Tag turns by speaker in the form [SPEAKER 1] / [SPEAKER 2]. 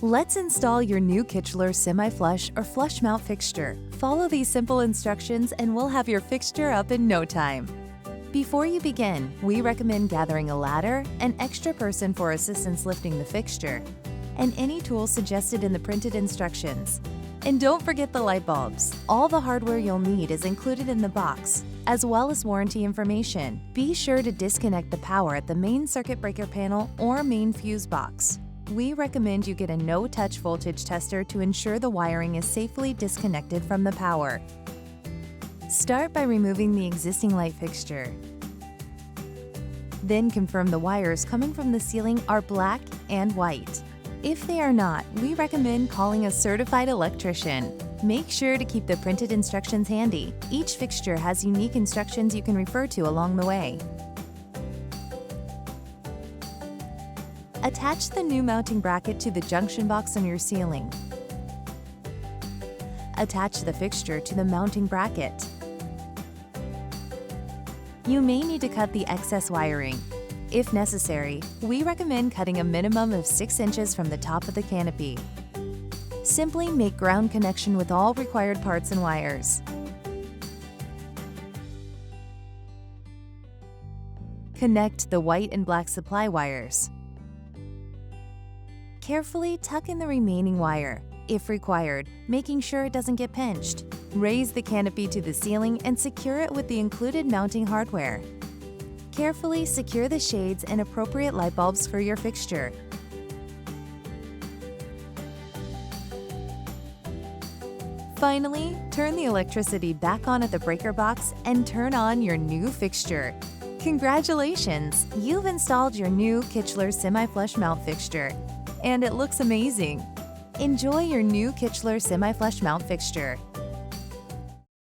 [SPEAKER 1] Let's install your new Kichler semi-flush or flush mount fixture. Follow these simple instructions and we'll have your fixture up in no time. Before you begin, we recommend gathering a ladder, an extra person for assistance lifting the fixture, and any tools suggested in the printed instructions. And don't forget the light bulbs. All the hardware you'll need is included in the box, as well as warranty information. Be sure to disconnect the power at the main circuit breaker panel or main fuse box. We recommend you get a no-touch voltage tester to ensure the wiring is safely disconnected from the power. Start by removing the existing light fixture. Then confirm the wires coming from the ceiling are black and white. If they are not, we recommend calling a certified electrician. Make sure to keep the printed instructions handy. Each fixture has unique instructions you can refer to along the way. Attach the new mounting bracket to the junction box on your ceiling. Attach the fixture to the mounting bracket. You may need to cut the excess wiring. If necessary, we recommend cutting a minimum of 6 inches from the top of the canopy. Simply make ground connection with all required parts and wires. Connect the white and black supply wires. Carefully tuck in the remaining wire, if required, making sure it doesn't get pinched. Raise the canopy to the ceiling and secure it with the included mounting hardware. Carefully secure the shades and appropriate light bulbs for your fixture. Finally, turn the electricity back on at the breaker box and turn on your new fixture. Congratulations! You've installed your new Kichler semi-flush mount fixture, and it looks amazing. Enjoy your new Kichler semi-flush mount fixture.